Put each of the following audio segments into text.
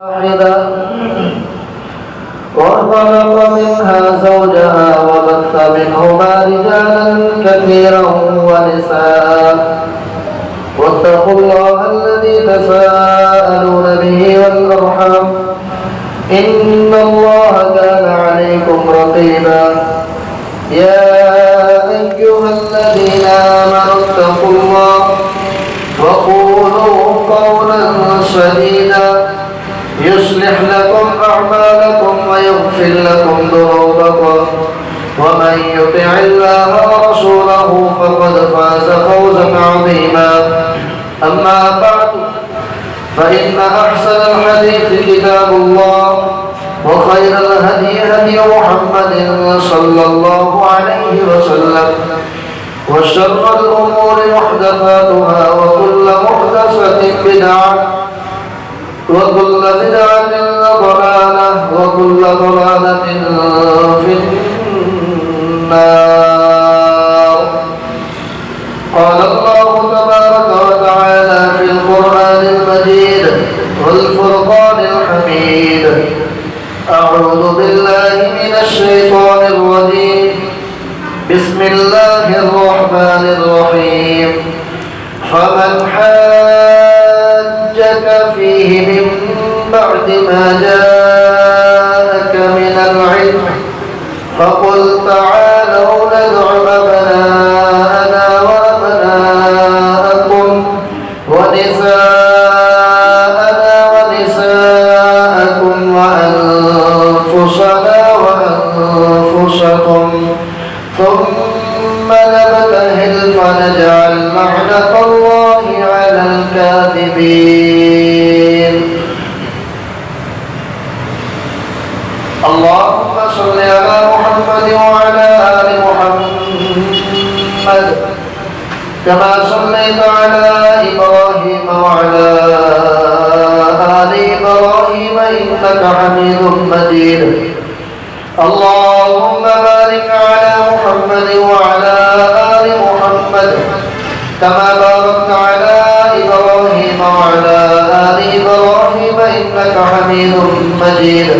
واحدة وخلق منها زوجها وبث منهما رجالا كثيرا ونساء واتقوا الله الذي تساءلون به والأرحام إن الله كان عليكم رقيبا يا أيها الذين آمنوا اتقوا الله وقولوا قولا سديدا يصلح لكم أعمالكم ويغفر لكم ذنوبكم ومن يطع الله ورسوله فقد فاز فوزا عظيما أما بعد فإن أحسن الحديث كتاب الله وخير الهدي هدي محمد صلى الله عليه وسلم وشر الأمور محدثاتها وكل محدثة بدعة وكل بدعة ضلالة وكل ضلالة في النار. قال الله تبارك وتعالى في القرآن المجيد والفرقان الحميد: أعوذ بالله من الشيطان الرجيم. بسم الله الرحمن الرحيم. فمن حاجك فيه من بعد ما جاءك من العلم فقل تعالوا ندع أبناءنا وأبناءكم ونساءنا ونساءكم وأنفسنا وأنفسكم ثم نبتهل فنجعل لعنة الله على الكاذبين. اللهم صل على محمد وعلى آل محمد كما صليت على إبراهيم وعلى آل إبراهيم إنك حميد مجيد. اللهم بارك على محمد وعلى آل محمد كما باركت على إبراهيم وعلى آل إبراهيم إنك حميد مجيد.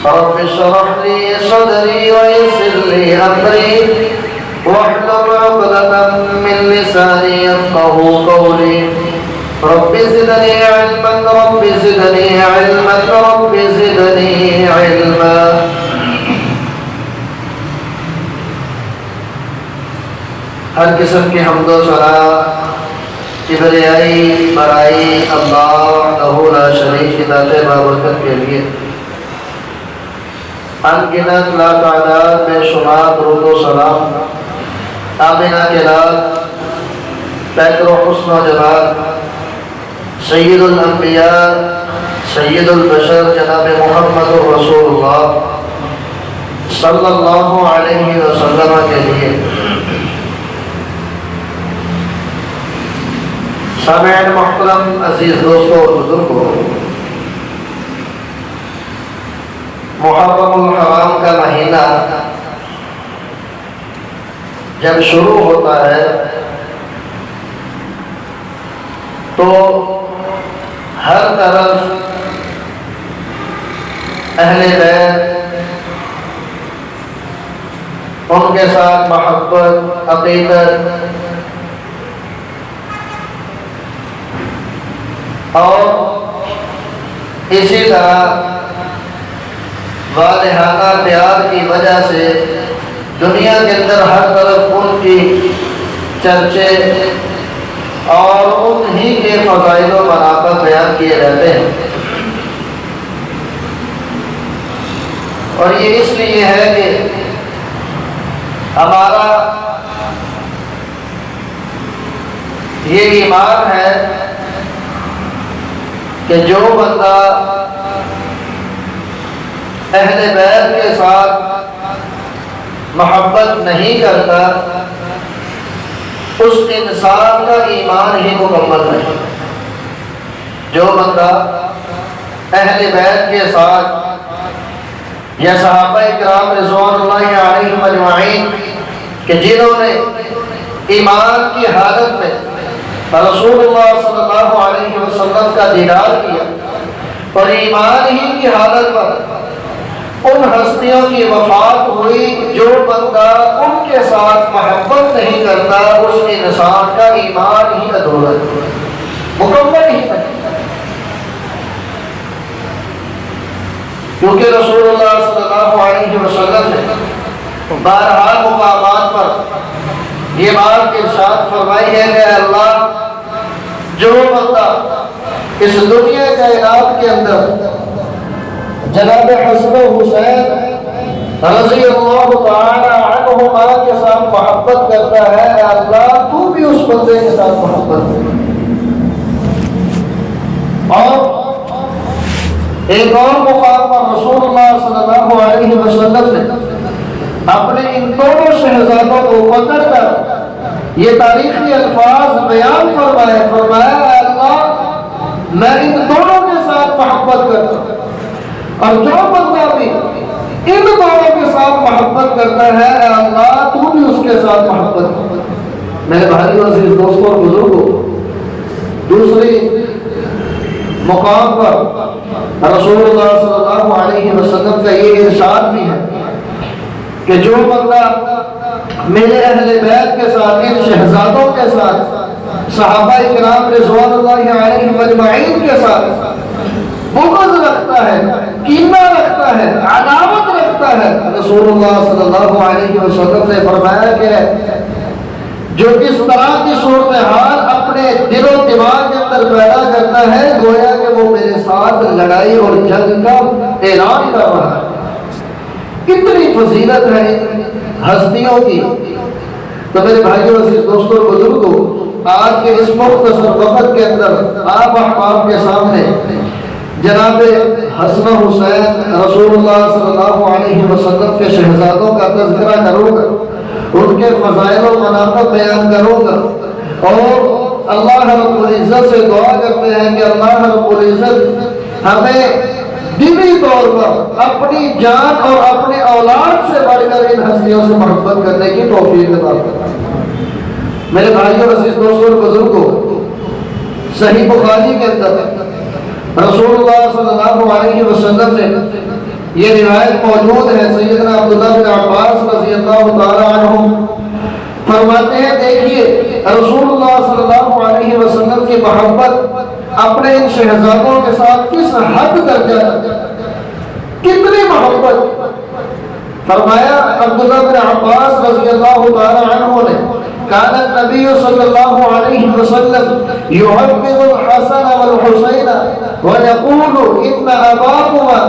رب اشرح لي صدري ويسر لي أمري واحلل عقدة من لساني يفقهوا قولي. رب زدني علما رب زدني علما رب زدني علما. ہر قسم کی حمد و ثنا کبریائی برائی اللہ وحدہ لا شریک کی ذات بابرکت کے لیے انگنت لا تعداد بے شمار درود و سلام آمینہ کے لال پیکر و حسن و جلال سید الانبیاء سید البشر جناب محمد رسول اللہ صلی اللہ علیہ وسلم کے لیے. سامعین محترم، عزیز دوستوں اور بزرگوں، محرم الحرام کا مہینہ جب شروع ہوتا ہے تو ہر طرف اہل بیت ان کے ساتھ محبت، عقیدت اور اسی طرح والہانہ پیار کی وجہ سے دنیا کے اندر ہر طرف ان کی چرچے اور انہی کے فضائل و مناقب بیان کیے جاتے ہیں. اور یہ اس لیے ہے کہ ہمارا یہ ایمان ہے کہ جو بندہ اہل بیت کے ساتھ محبت نہیں کرتا اس انسان کا ایمان ہی مکمل نہیں. جو بندہ اہل بیت کے ساتھ یا صحابہ کرام رضوان اللہ علیہم اجمعین کہ جنہوں نے ایمان کی حالت میں رسول اللہ صلی اللہ علیہ وسلم کا دیدار کیا اور ایمان ہی کی حالت پر ان ہستیوں کی وفات ہوئی جو بندہ ان کے ساتھ محبت نہیں کرتا، اس انسان کا ایمان ہی ادھورا ہے، مکمل ہی نہیں۔ کیونکہ رسول اللہ صلی اللہ علیہ وسلم نے بہرحال مقامات پر یہ بات ارشاد فرمائی ہے کہ اللہ، جو بندہ اس دنیا کائنات کے اندر جناب حسن و حسین رضی اللہ تعالی عنہما کے ساتھ محبت کرتا ہے، اے اللہ تو بھی اس بندے کے ساتھ محبت کر۔ اور ایک اور مقام پر رسول اللہ صلی اللہ علیہ وسلم نے اپنے ان دونوں شہزادوں کو پکڑ کر یہ تاریخی الفاظ بیان فرمایا، اے اللہ میں ان دونوں کے ساتھ محبت کرتا ہوں، اور جو بندہ بھی ان دونوں کے ساتھ محبت کرتا ہے، اے اللہ تو بھی اس کے ساتھ محبت کر۔ میرے بھائی عزیز دوستوں اور بزرگوں، دوسری مقام پر رسول اللہ صلی اللہ علیہ وسلم کا یہ ارشاد بھی ہے کہ جو بندہ میرے اہل بیت کے ساتھ، ان شہزادوں کے ساتھ، صحابہ کرام رضوان اللہ علیہم اجمعین کے ساتھ بغض رکھتا ہے، کینہ رکھتا ہے، عداوت رکھتا ہے، رسول اللہ صلی اللہ علیہ وسلم نے فرمایا کہ جو اس طرح کی صورتحال اپنے دل و دماغ کے اندر پیدا کرتا ہے، گویا کہ وہ میرے ساتھ لڑائی اور جنگ کا اعلان کر رہا ہے۔ کتنی فضیلت ہے ہستیوں کی۔ تو میرے بھائیوں عزیز دوستوں اور بزرگوں، آج کے اس مختصر وقت کے اندر آپ احباب کے سامنے جناب حسن حسین رسول اللہ صلی اللہ علیہ وسلم کے شہزادوں کا تذکرہ کروں گا، ان کے فضائل و مناقب بیان کروں گا، اور اللہ رب العزت سے دعا کرتے ہیں کہ اللہ رب العزت ہمیں دلی طور پر اپنی جان اور اپنے اولاد سے بڑھ کر ان ہستیوں سے محبت کرنے کی توفیق عطا فرمائے۔ میرے بھائیوں عزیز دوستوں اور بزرگوں، صحیح بخاری کے اندر رسول اللہ صلی اللہ علیہ وسلم سے یہ روایت موجود ہے، سیدنا عبداللہ بن عباس رضی اللہ تعالی عنہ فرماتے ہیں، دیکھیے رسول اللہ صلی اللہ علیہ وسلم کی محبت اپنے ان شہزادوں کے ساتھ کس حد درجہ ہے، کتنی محبت۔ فرمایا عبداللہ بن عباس رضی اللہ تعالی عنہ نے، كان النبي صلى الله عليه وسلم يعبد الحسن والحسين ويقول إن أباهما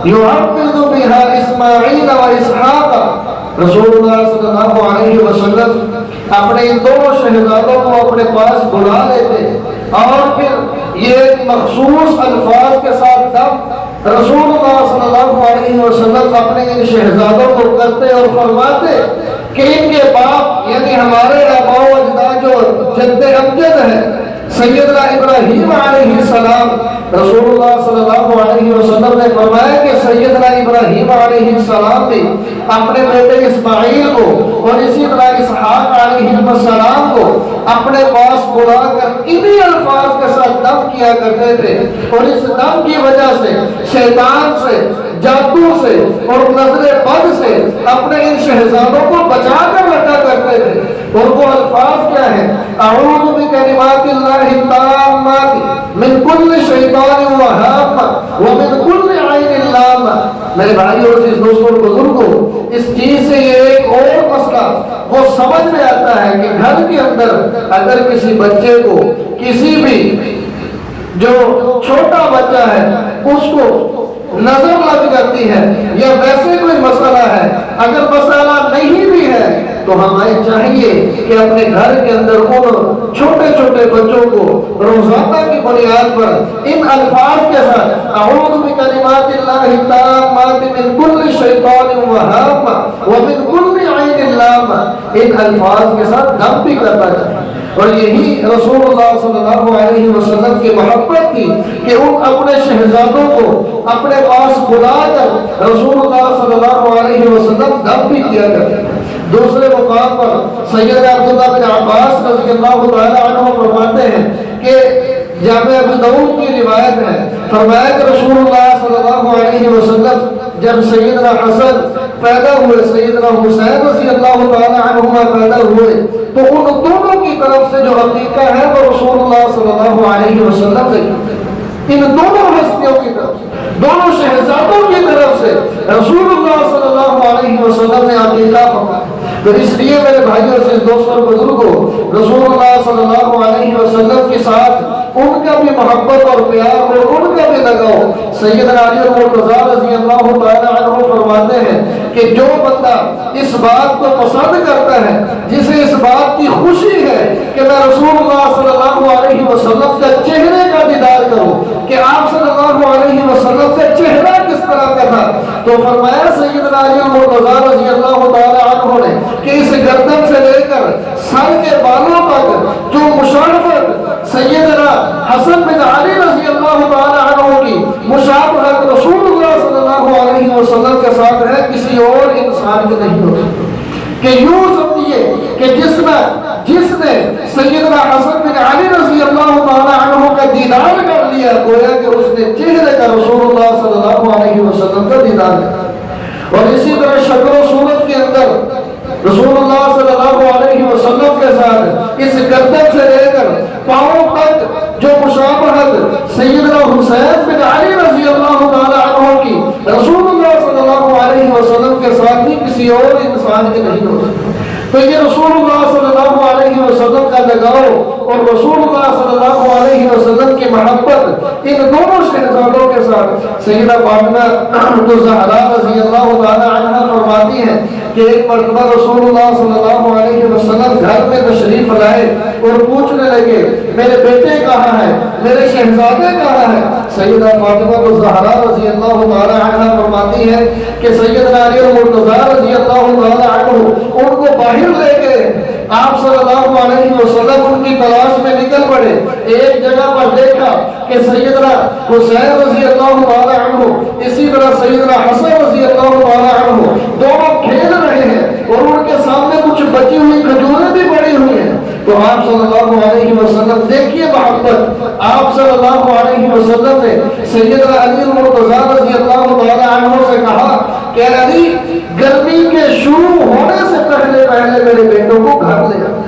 يعبد بها إسماعيل وإسحاق۔ رسول اللہ صلی اللہ علیہ وسلم اپنے ان دونوں شہزادوں کو اپنے پاس بلا لیتے اور پھر یہ مخصوص الفاظ کے ساتھ دم رسول اللہ صلی اللہ علیہ وسلم اپنے ان شہزادوں کو کرتے اور فرماتے کہ ان کے باپ یعنی ہمارے آباء و اجداد جو جد امجد ہے سیدنا ابراہیم علیہ السلام، رسول اللہ صلی اللہ علیہ وسلم نے فرمایا کہ سیدنا ابراہیم علیہ السلام بھی اپنے بیٹے اسماعیل کو اور اسی طرح اسحاق علیہ السلام کو اپنے پاس بلا کر انہی الفاظ کے ساتھ دم کیا کرتے تھے، اور اس دم کی وجہ سے شیطان سے، جادو سے اور نظر بد سے اپنے ان شہزادوں کو بچا کر رکھا کرتے تھے۔ اور وہ الفاظ کیا ہیں؟ اعوذ بکلمات اللہ التامات من کل شیطان وہامہ ومن کل عین لامہ۔ میرے بھائیوں عزیز دوستوں اور بزرگوں، اس چیز سے یہ ایک اور مسئلہ وہ سمجھ میں آتا ہے کہ گھر کے اندر اگر کسی بچے کو، کسی بھی جو چھوٹا بچہ ہے اس کو نظر لگ جاتی ہے یا ویسے کوئی مسئلہ ہے، اگر مسئلہ نہیں بھی ہے تو ہمیں چاہیے کہ اپنے گھر کے اندر ان چھوٹے چھوٹے بچوں کو روزانہ کی بنیاد پر ان الفاظ کے ساتھ اعوذ بکلمات اللہ التامات من کل شیطان وہامہ ومن کل عین لامہ، ان الفاظ کے ساتھ دم بھی کرنا چاہیے۔ اور یہی رسول اللہ صلی اللہ علیہ وسلم کی محبت تھی کہ وہ اپنے شہزادوں کو اپنے پاس بلا کر رسول اللہ صلی اللہ علیہ وسلم دم بھی کیا کرتے۔ دوسرے مقام پر سیدنا عبداللہ بن عباس رضی اللہ تعالی عنہ فرماتے ہیں کہ جامع ابو داؤد کی روایت ہے فرمایا کہ رسول اللہ صلی اللہ علیہ وسلم جب سیدنا حسن پیدا ہوئے، سیدنا حسین رضی اللہ تعالی عنہما پیدا ہوئے، تو ان دونوں کی طرف سے جو عقیقہ ہے وہ رسول اللہ صلی اللہ علیہ وسلم نے، ان دونوں ہستیوں کی طرف سے، دونوں شہزادوں کی طرف سے رسول اللہ صلی اللہ علیہ وسلم نے عقیقہ فرمایا۔ تو اس لیے میرے بھائیوں سے دوستوں اور بزرگوں، رسول اللہ صلی اللہ علیہ وسلم کے ساتھ ان کا بھی محبت اور پیار اور ان کا بھی لگاؤ۔ سیدنا علی المرتضیٰ رضی اللہ تعالی عنہ فرماتے ہیں کہ جو بندہ اس بات کو پسند کرتا ہے، جسے اس بات کی خوشی ہے کہ میں رسول اللہ صلی اللہ علیہ وسلم کا چہرے کا دیدار کروں، کہ آپ صلی اللہ علیہ وسلم کا چہرہ کس طرح کا تھا، تو فرمایا سیدنا علی المرتضیٰ رضی اللہ تعالی عنہ نے کہ اس گردن سے لے کر سر کے بالوں تک جو مشابہت سیدنا حسن بن علی رضی اللہ تعالی عنہ کی مشابہت رسول اللہ صلی اللہ علیہ وسلم کے ساتھ ہے، کسی اور انسان کی نہیں ہو سکتی۔ کہ یوں سمجھیے کہ جس نے سیدنا حسن بن علی رضی اللہ تعالی عنہ کا دیدار کر لیا، گویا کہ اس نے چہرے کا رسول اللہ صلی اللہ علیہ وسلم کا دیدار کیا۔ اور اسی طرح شکل و صورت کے اندر رسول اللہ صلی اللہ علیہ وسلم کے ساتھ اس گردن سے لے کر پاؤں تک جو مشابہت سیدنا حسین بن علی رضی اللہ تعالی عنہ کی رسول اللہ صلی اللہ علیہ وسلم کے ساتھ ہی کسی اور انسان کی نہیں ہو سکتی۔ تو یہ رسول اللہ صلی اللہ علیہ وسلم کا لگاؤ اور رسول اللہ صلی اللہ علیہ وسلم کی محبت ان دونوں شہزادوں کے ساتھ سیدہ فاطمہ الزہرا رضی اللہ تعالی عنہا فرماتی ہیں کہ ایک مرتبہ رسول اللہ صلی اللہ علیہ وسلم گھر میں تشریف لائے اور پوچھنے لگے میرے بیٹے کہاں ہیں، میرے شہزادے کہاں ہیں۔ سیدہ فاطمہ الزہرا رضی اللہ تعالی عنہا فرماتی ہے کہ سیدنا علی المرتضیٰ رضی اللہ تعالی عنہ ان کو باہر لے گئے، آپ صلی اللہ علیہ وسلم ان کی تلاش میں نکل پڑے۔ ایک جگہ پر دیکھا کہ سیدنا حسین رضی اللہ تعالی عنہ اسی طرح سیدنا حسن رضی اللہ تعالی عنہ دونوں کھیل رہے ہیں اور ان کے سامنے کچھ بچی ہوئی کھجوریں بھی پڑی ہوئی ہیں۔ تو آپ صلی اللہ علیہ وسلم دیکھیے محبت، آپ صلی اللہ علیہ وسلم نے سیدنا علی المرتضیٰ رضی اللہ تعالی عنہ سے کہا کہ علی گرمی کے شروع ہونے سے پہلے میرے بیٹوں کو گھر لے آ،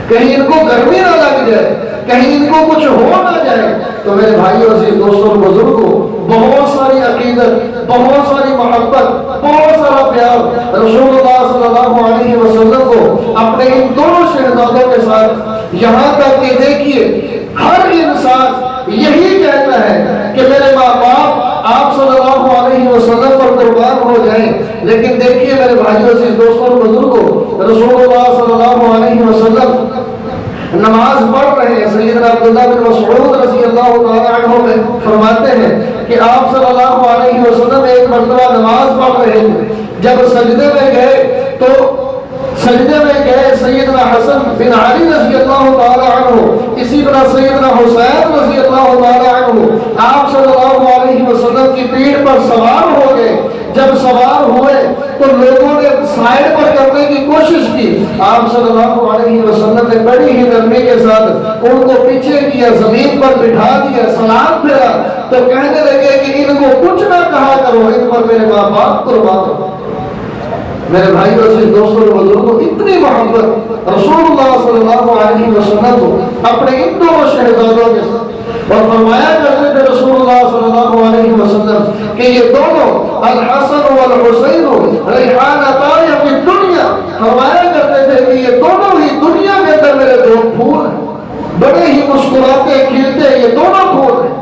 کہیں ان کو گرمی نہ لگ جائے، کہیں ان کو کچھ ہو نہ جائے۔ تو میرے بھائیوں عزیز دوستوں بزرگوں، بہت ساری عقیدت، بہت ساری محبت، بہت سارا پیار رسول اللہ صلی اللہ علیہ وسلم کو اپنے ان دونوں شہزادوں کے ساتھ، یہاں تک کہ دیکھیے ہر انسان یہی کہتا ہے کہ میرے ماں باپ آپ صلی اللہ علیہ وسلم پر قربان ہو جائیں، لیکن دیکھیے میرے بھائیوں سے دوستوں اور بزرگوں، رسول اللہ صلی اللہ علیہ وسلم نماز پڑھ رہے ہیں۔ سیدنا عبداللہ بن مسعود رضی اللہ تعالی عنہ فرماتے ہیں کہ آپ صلی اللہ علیہ وسلم ایک مرتبہ نماز پڑھ رہے تھے، جب سجدے میں گئے تو سجدے میں گئے سیدنا حسن بن علی رضی اللہ تعالی عنہ، اسی طرح سیدنا حسین رضی اللہ تعالی عنہ آپ صلی اللہ علیہ وسلم کی پیٹھ پر سوار ہو گئے۔ جب سوار ہوئے تو لوگوں نے سائڈ پر کرنے کی کوشش کی، آپ صلی اللہ علیہ وسلم نے بڑی ہی نرمی کے ساتھ ان کو پیچھے کیا، زمین پر بٹھا دیا، سلام پھیرا، تو کہنے لگے کہ ان کو کچھ نہ کہا کرو، ان پر میرے ماں باپ قربان ہو۔ میرے بھائیوں سے دوستوں اور بزرگوں، اتنی محبت رسول اللہ صلی اللہ علیہ وسلم کو اپنے ان دونوں شہزادوں کے ساتھ، اور فرمایا کرتے تھے رسول اللہ صلی اللہ علیہ وسلم کہ یہ دونوں الحسن والحسین ریحانتان فی الدنیا، فرمایا کرتے تھے کہ یہ دونوں ہی دنیا کے اندر میرے دو پھول ہیں، بڑے ہی مسکراتے کھلتے یہ دونوں پھول ہیں۔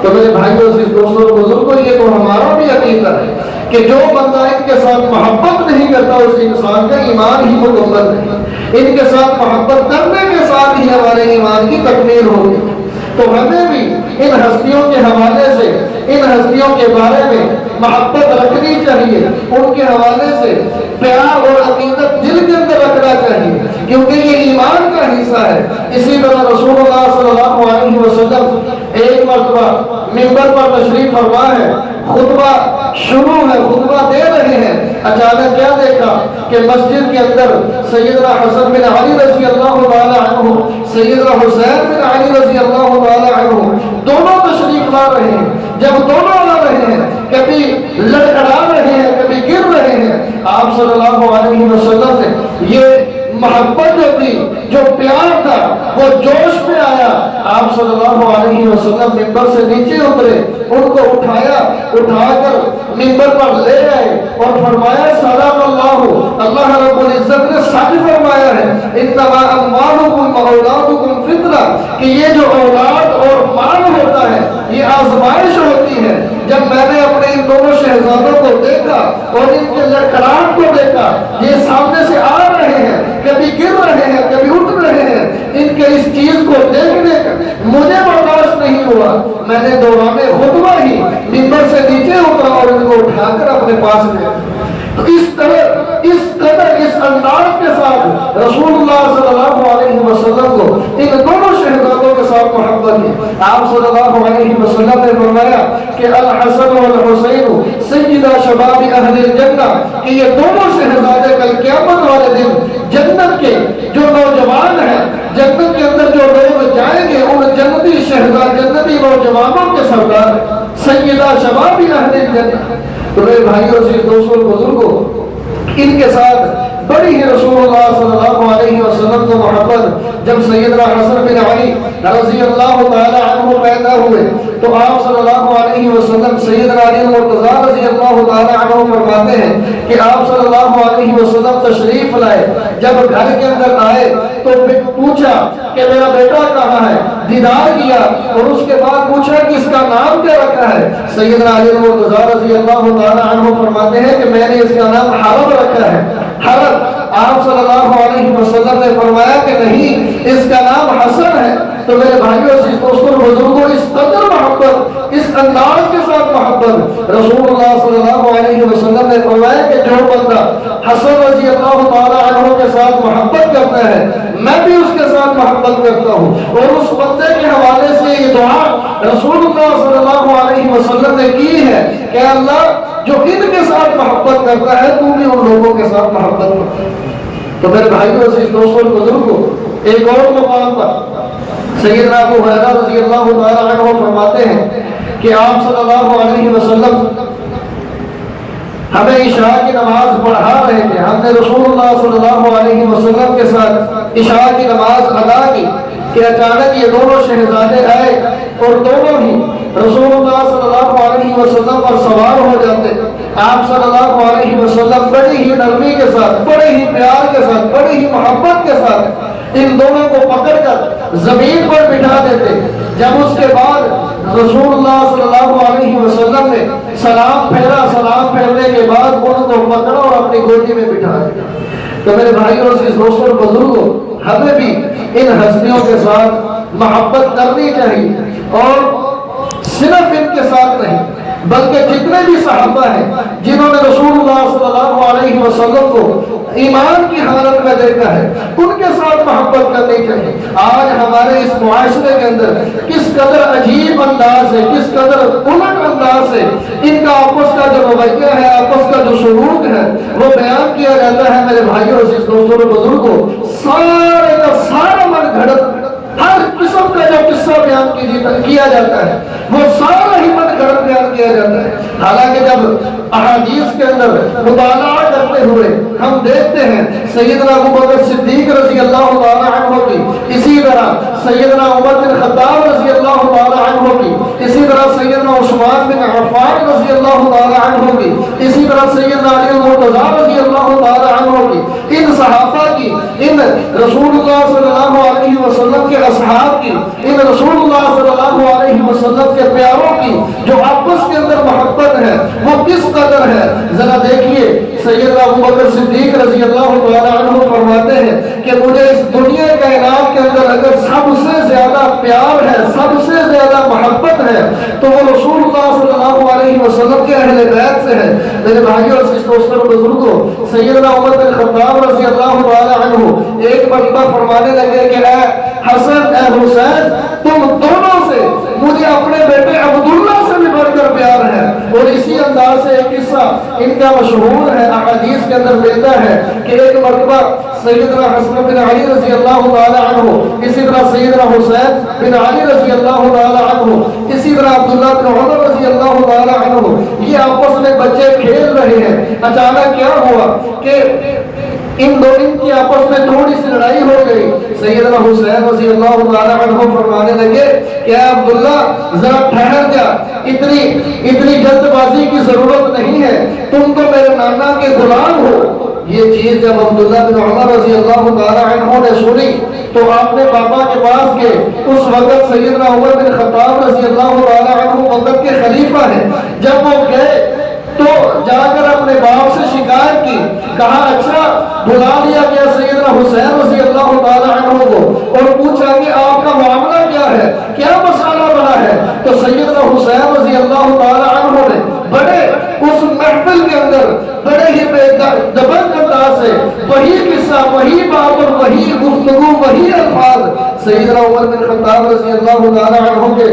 تو میرے بھائیوں سے دوستوں اور بزرگوں، یہ تو ہمارا بھی عقیدہ ہے کہ جو بندہ ان کے ساتھ محبت نہیں کرتا اس انسان کا ایمان ہی مکمل نہیں۔ ان کے ساتھ محبت کرنے کے ساتھ ہی ہمارے ایمان کی تکمیل ہوگی۔ تو ہمیں بھی ان ہستیوں کے حوالے سے، ان ہستیوں کے بارے میں محبت رکھنی چاہیے، ان کے حوالے سے پیار اور عقیدت دل کے اندر رکھنا چاہیے، کیونکہ یہ ایمان کا حصہ ہے۔ اسی طرح رسول اللہ صلی اللہ علیہ وسلم ایک مرتبہ منبر پر تشریف فرما ہے، خطبہ شروع ہے، خطبہ دے رہے ہیں، اچانک کیا دیکھا کہ مسجد کے اندر سیدنا حسن بن علی رضی اللہ تعالی عنہ، سیدنا حسین بن علی رضی اللہ تعالی عنہ دونوں تشریف لا رہے ہیں۔ جب دونوں لڑ رہے ہیں، کبھی لڑکھڑا رہے ہیں، کبھی گر رہے ہیں، آپ صلی اللہ علیہ وسلم نے یہ محبت جو تھی، جو پیار تھا، وہ جوش میں آیا۔ آپ صلی اللہ علیہ وسلم ممبر سے نیچے اترے، ان کو اٹھایا، اٹھا کر ممبر پر لے آئے اور فرمایا سلام اللہ، اللہ رب العزت نے سچ فرمایا ہے انما اموالکم واولادکم فتنہ، کہ یہ جو اولاد اور مال ہوتا ہے یہ آزمائش ہوتی ہے۔ جب میں نے اپنے ان دونوں شہزادوں کو دیکھا اور ان کے لڑکھڑاہٹ کو دیکھا، یہ سامنے سے آ رہے ہیں، کبھی گر رہے ہیں، کبھی اٹھ رہے ہیں، ان کے اس چیز کو دیکھنے کا مجھے برداشت نہیں ہوا۔ میں نے دوران خطبہ ہی ممبر سے نیچے اترا اور ان کو اٹھا کر اپنے پاس لے۔ تو اس طرح، اس قدر، اس انداز کے ساتھ رسول اللہ صلی اللہ علیہ وسلم کو ان دونوں شہزادوں کے ساتھ محبت ہے۔ آپ صلی اللہ علیہ وسلم نے فرمایا کہ الحسن والحسین سیدہ شباب اہل الجنہ، کہ یہ دونوں شہزادے کل قیامت والے دن جنت کے جو نوجوان ہیں، جنت کے اندر جو لوگ جائیں گے، ان جنتی شہزاد، جنتی نوجوانوں کے سردار سیدہ شباب اہل الجنہ۔ تو میرے بھائیوں، عزیز دوستوں، بزرگوں، ان کے ساتھ بڑی ہی رسول اللہ صلی اللہ علیہ وسلم کو محبت۔ جب سیدنا حسن بن علی رضی اللہ تعالی عنہ پیدا ہوئے تو آپ صلی اللہ علیہ وسلم سیدنا علی مرتضیٰ رضی اللہ تعالی عنہ فرماتے ہیں کہ آپ صلی اللہ علیہ وسلم تشریف لائے، جب گھر کے اندر آئے تو پوچھا کہ میرا بیٹا کہاں ہے، دیدار کیا اور اس کے بعد پوچھا کہ اس کا نام کیا رکھا ہے۔ سیدنا علی مرتضیٰ رضی اللہ تعالی عنہ فرماتے ہیں کہ میں نے اس کا نام حرب رکھا ہے، حرب۔ آپ صلی اللہ علیہ وسلم نے فرمایا کہ نہیں، اس کا نام حسن ہے۔ تو میرے بھائیوں، عزیز دوستوں، بزرگوں، اس قدر محبت، اس انداز کے ساتھ محبت رسول اللہ صلی اللہ علیہ وسلم نے فرمایا کہ جو بندہ حسن رضی اللہ تعالی عنہ کے ساتھ محبت کرتا ہے، میں بھی اس کے ساتھ محبت کرتا ہوں۔ اور اس بندے کے حوالے سے یہ دعا رسول اللہ صلی اللہ علیہ وسلم نے کی ہے کہ اللہ جو ان کے ساتھ محبت کرتا ہے، تو بھی ان لوگوں کے ساتھ محبت کرتا ہے۔ تو میرے بھائیوں، عزیز دوستوں، بزرگوں، ایک اور مقام پر سیدنا ابو ہریرہ رضی اللہ تعالی عنہ فرماتے ہیں کہ آپ صلی اللہ علیہ وسلم ہمیں عشاء کی نماز پڑھا رہے تھے۔ ہم نے رسول اللہ صلی اللہ علیہ وسلم کے ساتھ عشاء کی نماز ادا کی کہ اچانک یہ دونوں شہزادے آئے اور دونوں ہی رسول اللہ صلی اللہ علیہ وسلم پر سوار ہو جاتے۔ آپ صلی اللہ علیہ وسلم بڑی ہی نرمی کے ساتھ، بڑے ہی پیار کے ساتھ، بڑی ہی محبت کے ساتھ ان دونوں کو پکڑ کر زمین پر بٹھا دیتے۔ جب اس کے بعد رسول اللہ صلی اللہ علیہ وسلم نے سلام پھیرا، سلام پھیرنے کے بعد ان کو پکڑا اور اپنی گودی میں بٹھا دیا۔ تو میرے بھائیوں، عزیز دوستوں، بزرگوں، ہمیں بھی ان ہستیوں کے ساتھ محبت کرنی چاہیے، اور صرف ان کے ساتھ نہیں بلکہ جتنے بھی صحابہ ہیں جنہوں نے رسول اللہ صلی اللہ علیہ وسلم کو ایمان کی حالت میں دیکھا ہے، ان کے ساتھ محبت کرنی چاہیے۔ آج ہمارے اس معاشرے کے اندر کس قدر عجیب انداز ہے، کس قدر الٹ انداز ہے، ان کا آپس کا جو رویہ ہے، آپس کا جو سلوک ہے، وہ بیان کیا جاتا ہے۔ میرے بھائیوں، عزیز دوستوں، بزرگوں، سارے کا سارا من گھڑت، ہر قسم کا جو قصہ بیان کیا جاتا ہے وہ سارا ہی من گھڑت بیان کیا جاتا ہے۔ حالانکہ جب احادیث کے اندر مطالعہ کرتے ہوئے ہم دیکھتے ہیں سیدنا ابو بکر صدیق رضی اللہ تعالی عنہ کی، اسی طرح سیدنا عمر بن خطاب رضی اللہ تعالی عنہ کی، اسی طرح سیدنا عثمان بن عفان رضی اللہ تعالی عنہ کی، اسی طرح سیدنا علی مرتضیٰ رضی اللہ تعالی عنہ کی، ان صحابہ کی، ان رسول اللہ صلی اللہ علیہ وسلم کے اصحاب کی، ان رسول اللہ صلی اللہ علیہ وسلم کے پیاروں کی جو آپس کے اندر محبت ہے وہ کس قدر ہے۔ ذرا دیکھیے، سیدنا ابو بکر صدیق رضی اللہ تعالی عنہ فرماتے ہیں کہ مجھے اس دنیا کائنات کے اندر اگر سب سے زیادہ پیار ہے، سب سے زیادہ محبت ہے، تو وہ رسول اللہ صلی اللہ علیہ وسلم کے اہل بیت سے ہے۔ میرے بھائیوں، عزیز دوستوں، بزرگوں، سیدنا عمر بن خطاب رضی اللہ تعالی عنہ ایک مرتبہ فرمانے لگے کہ اے حسن، اے حسین، تم دونوں سے مجھے اپنے بیٹے عبداللہ سے بھی بڑھ کر پیار ہے۔ اور اسی انداز سے ایک قصہ ان کا مشہور ہے، احادیث کے اندر ملتا ہے کہ ایک مرتبہ سیدنا حسن بن علی رضی اللہ تعالی عنہ، اسی طرح سیدنا حسین بن علی رضی اللہ تعالی عنہ، اسی اسی طرح عبداللہ بن عمر رضی اللہ تعالی عنہ یہ آپس میں بچے کھیل رہے ہیں، اچانک کیا ہوا کہ ان دونوں کی آپس میں تھوڑی سی لڑائی ہو گئی. سیدنا حسین رضی اللہ تعالی عنہ فرمانے لگے کہ اے عبداللہ ذرا ٹھہر جا، اتنی جلد بازی کی ضرورت نہیں ہے، تم تو میرے نانا کے غلام ہو. یہ چیز جب عبداللہ بن عمر رضی اللہ تعالی عنہ نے سنی تو آپ نے پاپا کے پاس گئے. اس وقت سیدنا عمر بن خطاب رضی اللہ تعالی عنہ وقت کے خلیفہ ہیں. جب وہ گئے تو جا کر اپنے باپ سے شکایت کی، کہا اچھا بلا لیا گیا سیدنا حسین رضی اللہ تعالی عنہ کو اور پوچھا کہ آپ کا معاملہ کیا ہے، کیا مسئلہ بنا ہے؟ تو سیدنا حسین رضی اللہ تعالی عنہ نے بڑے اس محفل کے اندر بڑے ہی بے دبنگ انداز سے وہی قصہ، وہی بات اور وہی گفتگو، وہی الفاظ سیدنا عمر بن خطاب رضی اللہ تعالی عنہ کے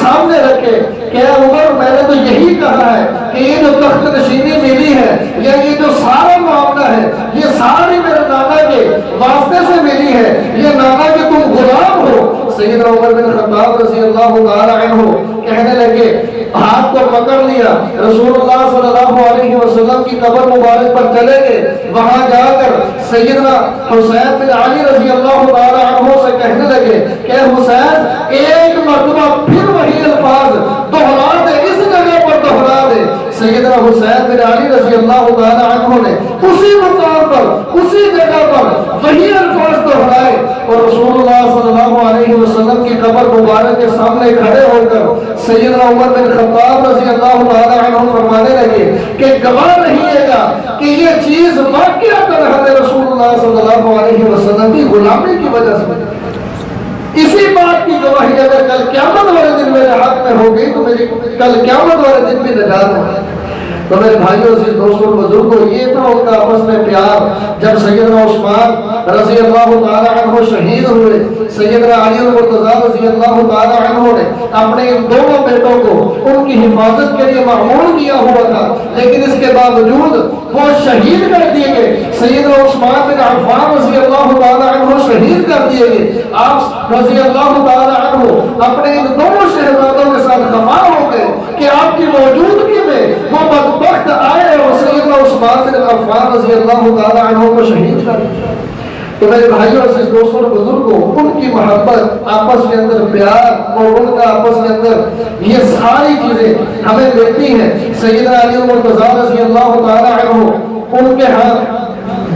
سامنے رکھے کہ اے عمر میں نے تو یہی کہا ہے کہ یہ جو تخت نشینی ملی ہے یا یہ جو سارا معاملہ ہے یہ ساری میرے نانا کے واسطے سے ملی ہے، یہ نانا کے تم غلام ہو. سیدنا عمر بن خطاب رضی اللہ تعالی عنہ کہنے لگے، ہاتھ کو پکڑ لیا، رسول اللہ صلی اللہ علیہ وسلم کی قبر مبارک پر چلے گئے. وہاں جا کر سیدنا حسین بن علی رضی اللہ تعالی عنہ سے کہنے لگے کہ حسین ایک مرتبہ پھر وہی الفاظ دہرا دے، اس جگہ پر دہرا دے. سیدنا حسین بن علی رضی اللہ تعالی عنہ نے اسی مقام پر اسی جگہ پر وہی الفاظ دہرائے اور رسول اللہ صلی اللہ علیہ وسلم کی قبر مبارک کے سامنے کھڑے ہو کر سیدنا عمر بن خطاب رضی اللہ تعالی عنہ فرمانے لگے کہ گواہ رہیے گا کہ یہ چیز واقعہ رسول اللہ صلی اللہ علیہ وسلم کی غلامی کی وجہ سے. اسی بات کی گواہی اگر کل قیامت والے دن میرے حق میں ہو گئی تو میری کل قیامت والے دن بھی نجات ہے. تو میرے بھائیوں عزیز دوستوں بزرگوں، یہ تھا ان کا آپس میں پیار. جب سیدنا عثمان رضی اللہ تعالی عنہ شہید ہوئے، سیدنا علی المرتضیٰ رضی اللہ تعالی عنہ نے اپنے ان دونوں بیٹوں کو ان کی حفاظت کے لیے معمول کیا ہوا تھا، لیکن اس کے باوجود وہ شہید کر دیے گئے. سیدنا عثمان بن عفان رضی اللہ تعالی عنہ شہید کر دیے گئے. آپ رضی اللہ تعالی عنہ اپنے ان دونوں شہزادوں کے ساتھ خفا ہو گئے کہ آپ کی موجودگی میں وہ بدبخت آئے اور سیدنا عثمان بن عفان رضی اللہ تعالی عنہ کو شہید کر دیا. تو میرے بھائیوں اور دوستوں بزرگوں، ان کی محبت، آپس کے اندر پیار اور ان کا آپس کے اندر یہ ساری چیزیں ہمیں ملتی ہیں. سیدنا علی المرتضیٰ رضی اللہ تعالی عنہ ان کے ہاں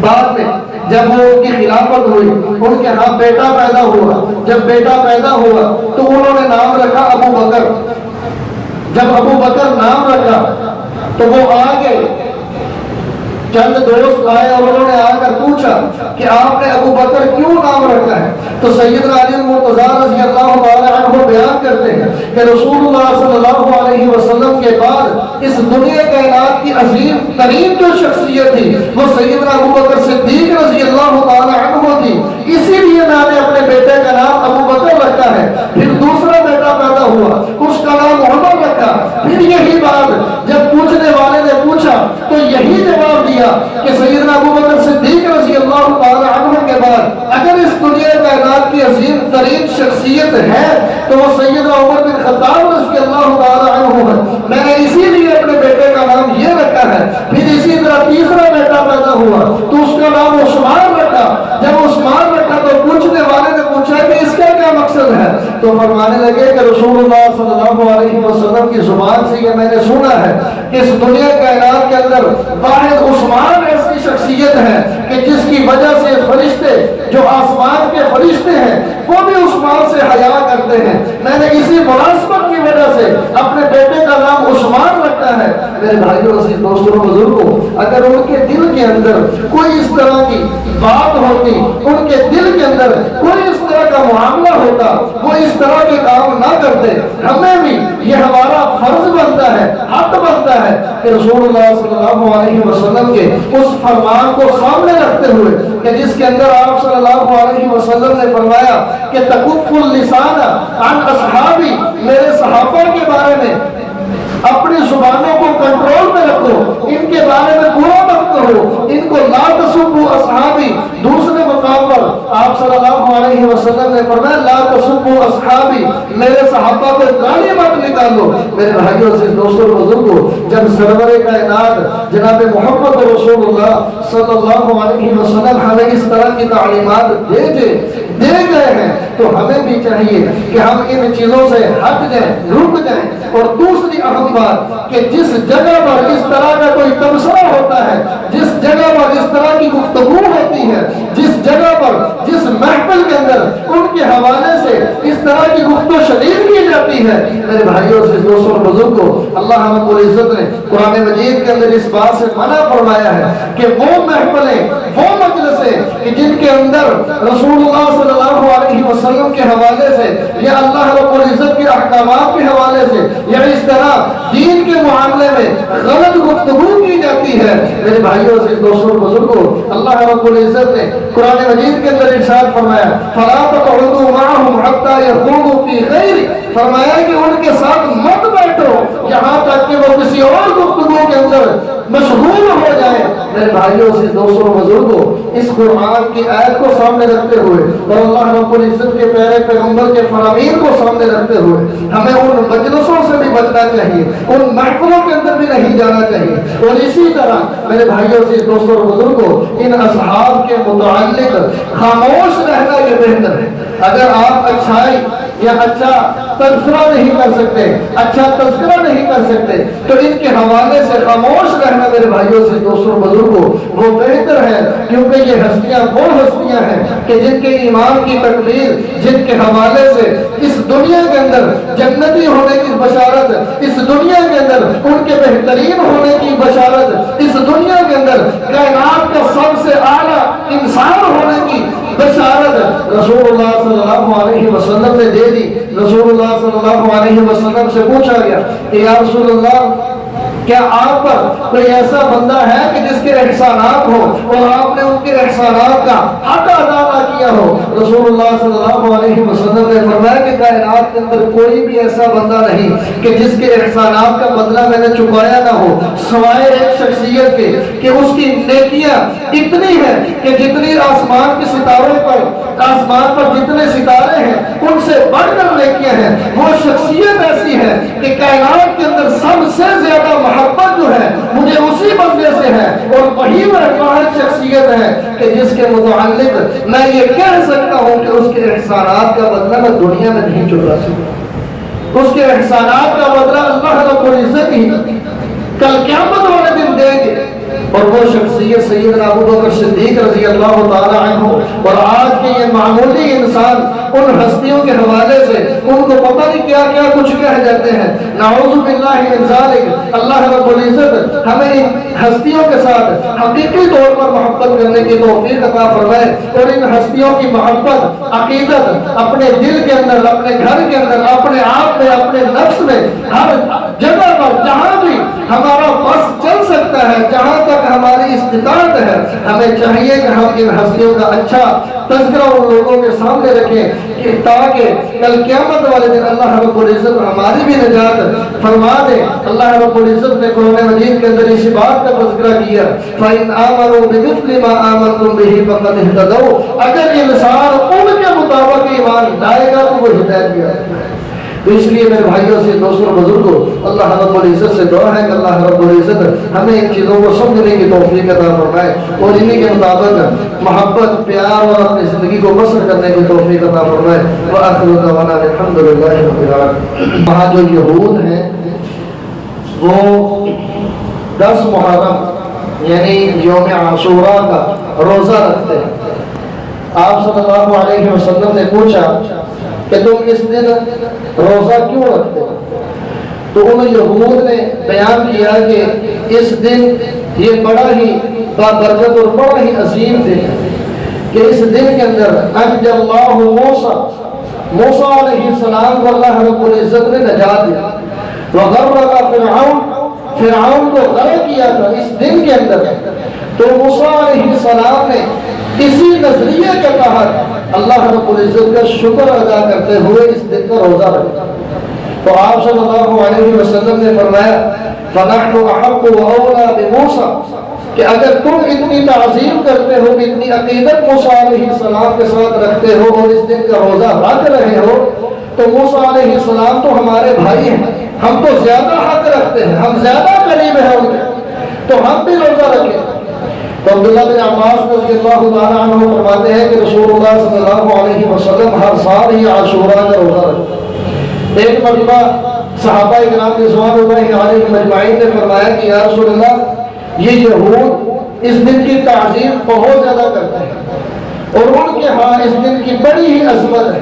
بعد میں جب وہ ان کی خلافت ہوئی ان کے ہاں بیٹا پیدا ہوا. جب بیٹا پیدا ہوا تو انہوں نے نام رکھا ابو بکر. جب ابو بکر نام رکھا تو وہ آ گئے، چند دوست آئے اور انہوں نے آ کر پوچھا کہ آپ نے ابو بکر کیوں نام رکھا ہے؟ تو سیدنا علی المرتضیٰ رضی اللہ تعالی عنہ بیان کرتے ہیں کہ رسول اللہ صلی اللہ علیہ وسلم کے بعد اس دنیا کائنات کی عظیم ترین جو شخصیت تھی وہ سیدنا ابو بکر صدیق رضی اللہ تعالی عنہ تھی. اسی لیے میں نے اپنے بیٹے کا نام ابو بکر رکھا ہے. پھر دوسرا بیٹا پیدا ہوا، اس کا نام محمد رکھا. پھر یہی بات جب پوچھنے والے نے پوچھا تو یہی جواب دیا کہ سیدنا ابو بکر صدیق رضی اللہ تعالی عنہ کے بعد اگر اس دنیا کائنات کی عظیم ترین شخصیت ہے تو وہ سیدنا عمر بن خطاب رضی اللہ تعالی عنہ ہے. میں نے اسی لیے اپنے بیٹے کا نام یہ رکھا ہے. پھر اسی طرح تیسرا بیٹا پیدا ہوا تو اس کا نام عثمان رکھا. جب عثمان رکھا تو پوچھنے والے نے پوچھا کہ اس کا کیا مقصد ہے؟ تو فرمانے لگے کہ رسول اللہ صلی اللہ علیہ وسلم کی زبان سے یہ میں نے سنا ہے کہ اس دنیا کائنات کے اندر واحد عثمان ایسی شخصیت ہے کہ جس کی وجہ سے فرشتے جو آسمان کے فرشتے ہیں وہ بھی عثمان سے حیا کرتے ہیں. میں نے اسی مناسبت کی وجہ سے اپنے بیٹے کا نام عثمان رکھا ہے. میرے بھائیوں عزیز دوستوں بزرگوں، اگر ان کے دل کے اندر کوئی اس طرح کی بات ہوتی، ان کے دل کے اندر کوئی اس طرح کا معاملہ ہوتا، وہ اس طرح کے کام نہ کرتے. ہمیں بھی یہ ہمارا فرض بنتا ہے، حق بنتا ہے کہ رسول اللہ صلی اللہ علیہ وسلم کے اس فرمان کو سامنے رکھتے ہوئے کہ جس کے اندر آپ صلی اللہ علیہ وسلم نے فرمایا کہ تکف اللسان عن اصحابی، میرے صحابہ کے بارے میں اپنی زبانوں کو کنٹرول میں رکھو، ان کے بارے میں برا مت کہو، ان کو لا تسبوا اصحابی. دوسرے مقام پر آپ صلی اللہ علیہ وسلم نے فرمایا لا تسبوا اصحابی، میرے صحابہ کو گالی مت نکالو۔ میرے بھائیوں سے دوستوں بزرگوں، جب سرور کائنات جناب محمد رسول اللہ صلی اللہ علیہ وسلم ہمیں اس طرح کی تعلیمات دے گئے ہیں تو ہمیں بھی چاہیے کہ ہم ان چیزوں سے ہٹ جائیں، رک جائیں۔ اور دوسری اہم بات کہ جس جگہ پر اس طرح کا کوئی تبصرہ ہوتا ہے، جس جگہ پر اس طرح کی گفتگو ہوتی ہے، جس جگہ پر جس محفل کے اندر ان کے حوالے سے اس طرح کی گفتگو شنید کی جاتی ہے، میرے بھائیوں سے دوستوں بزرگوں، اللہ رب العزت نے قرآن مجید کے اندر اس بات سے منع فرمایا ہے کہ وہ محفلیں، وہ مجلسیں کہ جن کے اندر رسول اللہ صلی اللہ علیہ وسلم کے حوالے سے یا اللہ رب العزت کے احکامات کے حوالے سے یا اس طرح دین کے معاملے میں غلط گفتگو کی جاتی ہے، میرے بھائیوں سے دوستوں بزرگوں، اللہ رب العزت نے قرآن مجید کے اندر ارشاد فرمایا فَلَا تَقْعُدُوا مَعَهُمْ حَتَّى يَخُوضُوا فِي غَيْرِ، فرمایا کہ ان کے ساتھ مت بیٹھو یہاں تک کہ وہ کسی اور گفتگو کے اندر مشغول ہو جائے۔ میرے بھائیوں سے دوستوں بزرگوں، اس قرآن کی آیت کو سامنے رکھتے ہوئے اور اللہ رب العزت کے پیارے پیغمبر کے فرامین کو سامنے رکھتے ہوئے ہمیں ان مجلسوں سے بھی بچنا چاہیے، ان محفلوں کے اندر بھی نہیں جانا چاہیے۔ اور اسی طرح میرے بھائیوں سے دوستوں بزرگوں، ان اصحاب کے متعلق خاموش رہنا یہ بہتر ہے۔ اگر آپ اچھائی یا اچھا تذکرہ نہیں کر سکتے، اچھا تذکرہ نہیں کر سکتے تو ان کے حوالے سے خاموش رہنا میرے بھائیوں سے دوستوں بزرگوں وہ بہتر ہے، کیونکہ یہ ہستیاں وہ ہستیاں ہیں کہ جن کے ایمان کی تکمیل، جن کے حوالے سے اس دنیا کے اندر جنتی ہونے کی بشارت، اس دنیا کے اندر ان کے بہترین ہونے کی بشارت، اس دنیا کے اندر کائنات کا سب سے اعلیٰ انسان ہونے کی بشارت رسول اللہ صلی اللہ علیہ وسلم نے دے دی۔ رسول اللہ صلی اللہ علیہ وسلم سے پوچھا گیا کہ یا رسول اللہ کیا آپ پر کوئی ایسا بندہ ہے کہ جس کے احسانات ہو اور آپ نے ان کے احسانات کا حق ادا نہ کیا ہو؟ رسول اللہ صلی اللہ علیہ وسلم نے فرمایا کہ کائنات کے اندر کوئی بھی ایسا بندہ نہیں کہ جس کے احسانات کا بدلہ میں نے چکایا نہ ہو، سوائے ایک شخصیت کے کہ اس کی نیکیاں اتنی ہیں کہ جتنی آسمان کے ستاروں پر، آسمان پر جتنے ستارے ہیں ان سے بڑھ کر نیکیاں ہیں۔ وہ شخصیت ایسی ہے کہ کائنات کے اندر سب سے زیادہ محبت جو ہے مجھے اسی بندے سے ہے، اور وہی وہ واحد شخصیت ہے کہ جس کے متعلق میں یہ کہہ سکتا ہوں کہ اس کے احسانات کا بدلہ میں دنیا میں نہیں چکا سکتا، اس کے احسانات کا بدلہ اللہ رب العزت ہی کل قیامت والے دن دیں گے۔ اور وہ شخصیت سیدنا ابوبکر صدیق رضی اللہ تعالی عنہ، اور آج کے یہ معمولی انسان ان ہستیوں کے حوالے سے ان کو پتہ نہیں کیا کیا کچھ کہہ جاتے ہیں، نعوذ باللہ من ذالک۔ اللہ رب العزت ہمیں ان ہستیوں کے ساتھ حقیقی طور پر محبت کرنے کی توفیق عطا فرمائے، اور ان ہستیوں کی محبت، عقیدت اپنے دل کے اندر، اپنے گھر کے اندر، اپنے آپ میں، اپنے نفس میں، ہر جگہ پر جہاں بھی ہمارا بس چل سکتا ہے، جہاں تک ہماری استطاعت ہے، ہمیں چاہیے کہ ہم ان ہستیوں کا اچھا تذکرہ ان لوگوں کے سامنے رکھیں کہ تاکہ کل قیامت والے دن اللہ رب العزت ہماری بھی نجات فرما دے۔ اللہ رب العزت نے قرآن مجید کے اندر اسی بات کا تذکرہ کیا فَإِنْ آمَنُوا بِمِثْلِ مَا آمَنْتُمْ بِهِ فَقَدِ اهْتَدَوْا، اگر انسان ان کے مطابق ایمان لائے گا تو وہ ہدایت یافتہ ہے۔ تو اس لیے میرے بھائیوں سے دوستوں بزرگوں، اللہ رب العزت سے دعا ہے کہ اللہ رب العزت ہمیں ان چیزوں کو سمجھنے کی توفیق عطا فرمائے اور انہی کے مطابق محبت، پیار اور اپنی زندگی کو بسر کرنے کی توفیق عطا فرمائے۔ وآخر دعوانا الحمدللہ رب العالمین۔ وہاں جو یہود ہیں وہ 10 محرم یعنی یوم عاشوراء کا روزہ رکھتے ہیں۔ آپ صلی اللہ علیہ وسلم نے پوچھا کہ تم اس دن روزہ کیوں رکھتے ہو؟ تو ان یہود نے بیان کیا کہ اس دن یہ بڑا ہی بابرکت اور بڑا ہی عظیم دن ہے کہ اس دن کے اندر انجى اللہ موسیٰ علیہ السلام کو اللہ رب العزت نے نجات دیا، وغرق فرعون کو غرق کیا تھا اس دن کے اندر۔ تو موسیٰ علیہ السلام نے اسی نظریے کے تحت اللہ رب العزت کا شکر ادا کرتے ہوئے اس دن کا روزہ رکھا۔ تو آپ صلی اللہ علیہ وسلم نے فرمایا فَنَحْنُ أَحَقُّ وَأَوْلَى بِمُوسَىٰ، کہ اگر تم اتنی تعظیم کرتے ہو، اتنی عقیدت موسیٰ علیہ السلام کے ساتھ رکھتے ہو اور اس دن کا روزہ رکھ رہے ہو، تو موسیٰ علیہ السلام تو ہمارے بھائی ہیں، ہم تو زیادہ حق رکھتے ہیں، ہم زیادہ قریب ہیں ان کے، تو ہم بھی روزہ رکھیں۔ تو عبداللہ بن عباس رضی اللہ تعالیٰ عنہ فرماتے ہیں کہ رسول اللہ صلی اللہ علیہ وسلم ہر سال ہی عاشوراء کا روزہ رکھتے۔ ایک مرتبہ صحابہ اکرام رضوان اللہ علیہم اجمعین نے فرمایا کہ یا رسول اللہ، یہ یہود اس دن کی تعظیم بہت زیادہ کرتے ہیں اور ان کے ہاں اس دن کی بڑی ہی عظمت ہے،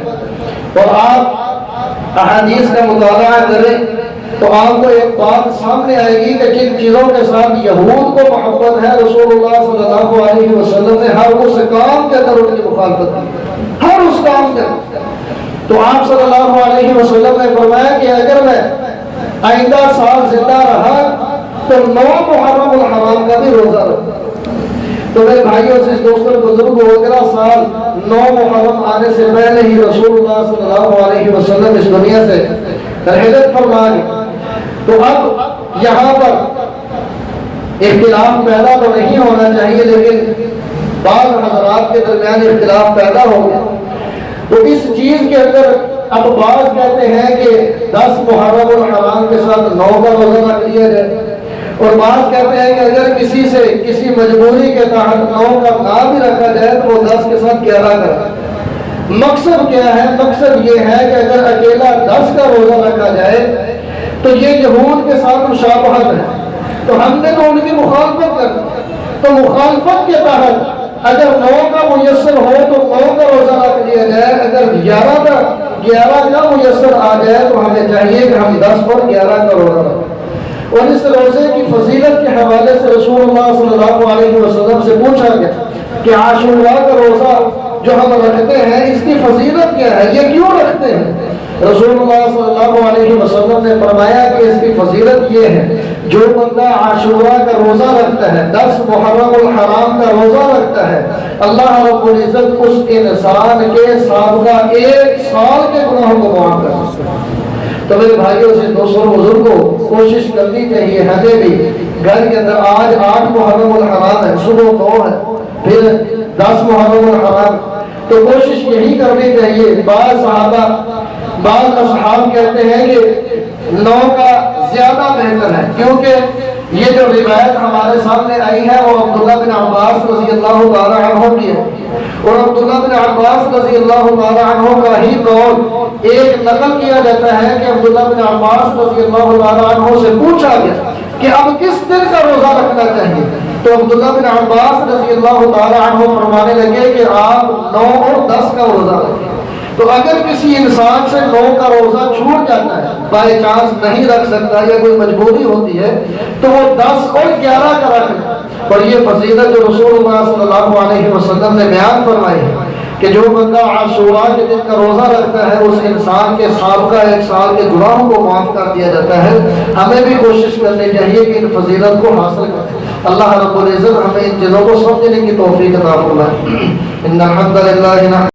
اور آپ احادیث کا مطالعہ کریں تو آپ کو ایک بات سامنے آئے گی کہ جن چیزوں کے ساتھ یہود کو محبت ہے، رسول اللہ صلی اللہ علیہ وسلم نے ہر اس کام کے اندر ان کی مخالفت کی، ہر اس کام کے۔ تو آپ صلی اللہ علیہ وسلم نے فرمایا کہ اگر میں آئندہ سال زندہ رہا تو 9 محرم الحرام کا بھی روزہ رکھوں۔ تو میرے بھائیوں سے دوستوں بزرگوں، اگلا سال 9 محرم آنے سے پہلے ہی رسول اللہ صلی اللہ علیہ وسلم اس دنیا سے رحلت فرما گئے۔ تو اب یہاں پر اختلاف پیدا تو نہیں ہونا چاہیے، لیکن بعض حضرات کے درمیان اختلاف پیدا ہو گیا۔ تو اس چیز کے اندر اب بعض کہتے ہیں کہ 10 محرم الحرام کے ساتھ 9 کا روزہ رکھ لیا جائے، اور بعض کہتے ہیں کہ اگر کسی سے کسی مجبوری کے تحت 9 کا نہ بھی رکھا جائے تو وہ 10 کے ساتھ 11 کرے۔ مقصد کیا ہے؟ مقصد یہ ہے کہ اگر اکیلا 10 کا روزہ رکھا جائے تو یہ یہود کے ساتھ مشابہت ہے، تو ہم نے تو ان کی مخالفت کرنی، تو مخالفت کے تحت اگر 9 کا میسر ہو تو 9 کا روزہ رکھ لیا جائے، اگر 11 کا میسر آ جائے تو ہمیں چاہیے کہ ہم 10 اور 11 کا روزہ رکھیں۔ اور اس روزے کی فضیلت کے حوالے سے رسول اللہ صلی اللہ علیہ وسلم سے پوچھا گیا کہ عاشوراء کا روزہ جو ہم رکھتے ہیں اس کی فضیلت کیا ہے، یہ کیوں رکھتے ہیں؟ رسول اللہ صلی اللہ علیہ وسلم نے فرمایا کہ اس کی فضیلت یہ ہے، جو بندہ عاشوراء کا روزہ رکھتا ہے، 10 محرم الحرام کا روزہ رکھتا ہے، اللہ رب العزت اس انسان کے سابقہ 1 سال کے گناہوں کو معاف کر سکتا ہے۔ تو میرے بھائیوں سے دوستوں بزرگوں، کوشش کرنی چاہیے ہمیں بھی گھر کے اندر آج 8 محرم الحرام ہے، صبح 9 ہے، پھر 10 محرم الحرام، تو کوشش یہی کرنی چاہیے۔ بعض صحابہ بعض اصحاب کہتے ہیں کہ 9 کا زیادہ بہتر ہے، کیونکہ یہ جو روایت ہمارے سامنے آئی ہے وہ عبداللہ بن عباس رضی اللہ تعالیٰ عنہ کی ہے، اور عبداللہ بن عباس رضی اللہ تعالیٰ عنہ کا ہی قول ایک نقل کیا جاتا ہے کہ عبداللہ بن عباس رضی اللہ تعالیٰ عنہ سے پوچھا گیا کہ اب کس دن کا روزہ رکھنا چاہیے، تو عبداللہ بن عباس رضی اللہ تعالیٰ عنہ فرمانے لگے کہ آپ 9 اور 10 کا روزہ رکھیں۔ تو اگر کسی انسان سے 9 کا روزہ چھوٹ جاتا ہے، بائی چانس نہیں رکھ سکتا یا کوئی مجبوری ہوتی ہے، تو وہ 10 اور 11 کا رکھ لے۔ اور یہ فضیلت جو رسول اللہ صلی اللہ علیہ وسلم نے بیان فرمائی ہے کہ جو بندہ عاشوراء کے دن کا روزہ رکھتا ہے اس انسان کے سابقہ 1 سال کے گناہوں کو معاف کر دیا جاتا ہے۔ ہمیں بھی کوشش کرنی چاہیے کہ ان فضیلت کو حاصل کریں۔ اللہ رب العزت ہمیں ان چیزوں کو سمجھنے کی توفیق عطا فرمائے۔ ان الحمد للہ